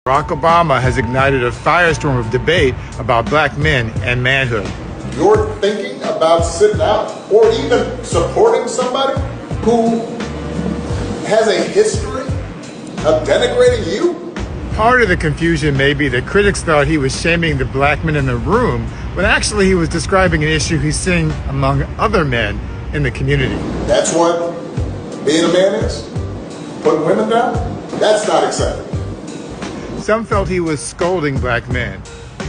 Barack Obama has ignited a firestorm of debate about black men and manhood. You're thinking about sitting out or even supporting somebody who has a history of denigrating you? Part of the confusion may be that critics thought he was shaming the black men in the room, when actually he was describing an issue he's seeing among other men in the community. That's what being a man is? Putting women down? That's not acceptable. Some felt he was scolding black men.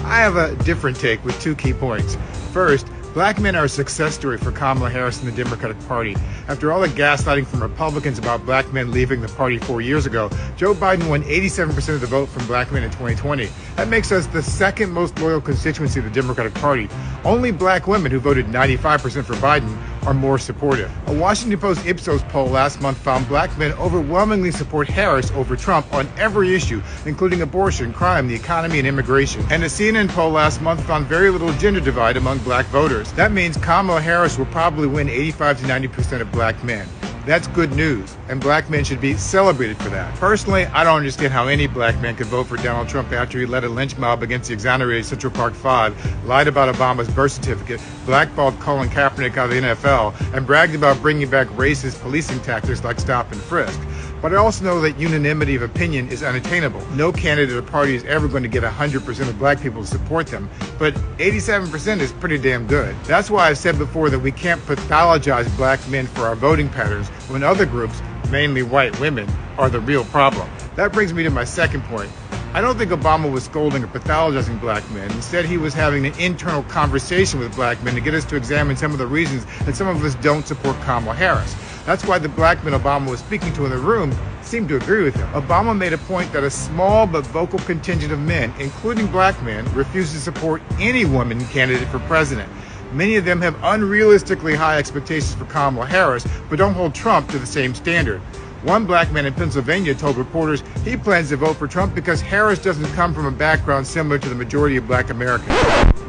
I have a different take with two key points. First, black men are a success story for Kamala Harris and the Democratic Party. After all the gaslighting from Republicans about black men leaving the party 4 years ago, Joe Biden won 87% of the vote from black men in 2020. That makes us the second most loyal constituency of the Democratic Party. Only black women, who voted 95% for Biden, are more supportive. A Washington Post Ipsos poll last month found black men overwhelmingly support Harris over Trump on every issue, including abortion, crime, the economy, and immigration. And a CNN poll last month found very little gender divide among black voters. That means Kamala Harris will probably win 85 to 90% of black men. That's good news, and black men should be celebrated for that. Personally, I don't understand how any black man could vote for Donald Trump after he led a lynch mob against the exonerated Central Park Five, lied about Obama's birth certificate, blackballed Colin Kaepernick out of the NFL, and bragged about bringing back racist policing tactics like stop and frisk. But I also know that unanimity of opinion is unattainable. No candidate or party is ever going to get 100% of black people to support them, but 87% is pretty damn good. That's why I've said before that we can't pathologize black men for our voting patterns when other groups, mainly white women, are the real problem. That brings me to my second point. I don't think Obama was scolding or pathologizing black men. Instead, he was having an internal conversation with black men to get us to examine some of the reasons that some of us don't support Kamala Harris. That's why the black men Obama was speaking to in the room seemed to agree with him. Obama made a point that a small but vocal contingent of men, including black men, refuse to support any woman candidate for president. Many of them have unrealistically high expectations for Kamala Harris, but don't hold Trump to the same standard. One black man in Pennsylvania told reporters he plans to vote for Trump because Harris doesn't come from a background similar to the majority of black Americans.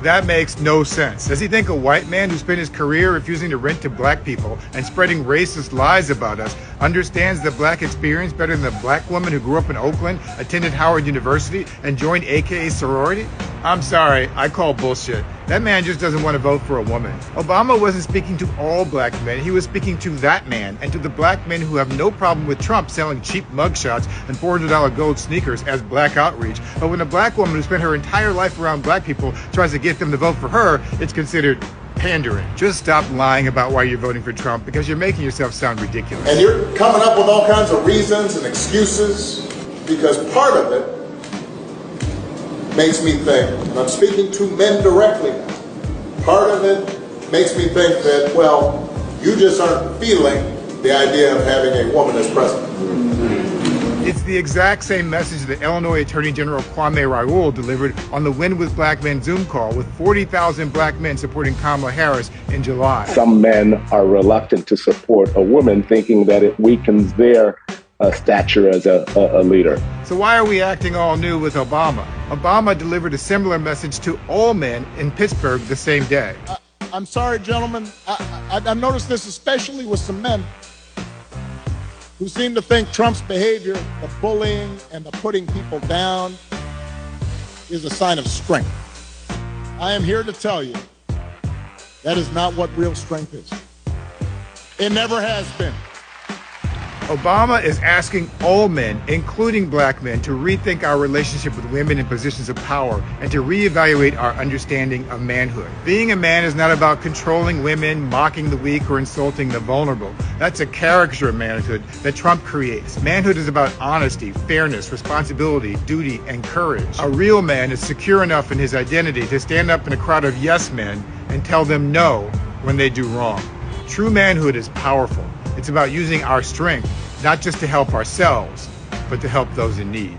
That makes no sense. Does he think a white man who spent his career refusing to rent to black people and spreading racist lies about us understands the black experience better than the black woman who grew up in Oakland, attended Howard University, and joined AKA sorority? I'm sorry, I call bullshit. That man just doesn't want to vote for a woman. Obama wasn't speaking to all black men. He was speaking to that man and to the black men who have no problem with Trump selling cheap mugshots and $400 gold sneakers as black outreach. But when a black woman who spent her entire life around black people tries to get them to vote for her, it's considered pandering. Just stop lying about why you're voting for Trump, because you're making yourself sound ridiculous. And you're coming up with all kinds of reasons and excuses, because part of it makes me think, and I'm speaking to men directly now, part of it makes me think that, well, you just aren't feeling the idea of having a woman as president. It's the exact same message that Illinois Attorney General Kwame Raoul delivered on the Win with Black Men Zoom call with 40,000 black men supporting Kamala Harris in July. Some men are reluctant to support a woman, thinking that it weakens their stature as a leader. So why are we acting all new with Obama? Obama delivered a similar message to all men in Pittsburgh the same day. I'm sorry, gentlemen. I've noticed this especially with some men who seem to think Trump's behavior, the bullying and the putting people down, is a sign of strength. I am here to tell you that is not what real strength is. It never has been. Obama is asking all men, including black men, to rethink our relationship with women in positions of power and to reevaluate our understanding of manhood. Being a man is not about controlling women, mocking the weak, or insulting the vulnerable. That's a caricature of manhood that Trump creates. Manhood is about honesty, fairness, responsibility, duty, and courage. A real man is secure enough in his identity to stand up in a crowd of yes men and tell them no when they do wrong. True manhood is powerful. It's about using our strength, not just to help ourselves, but to help those in need.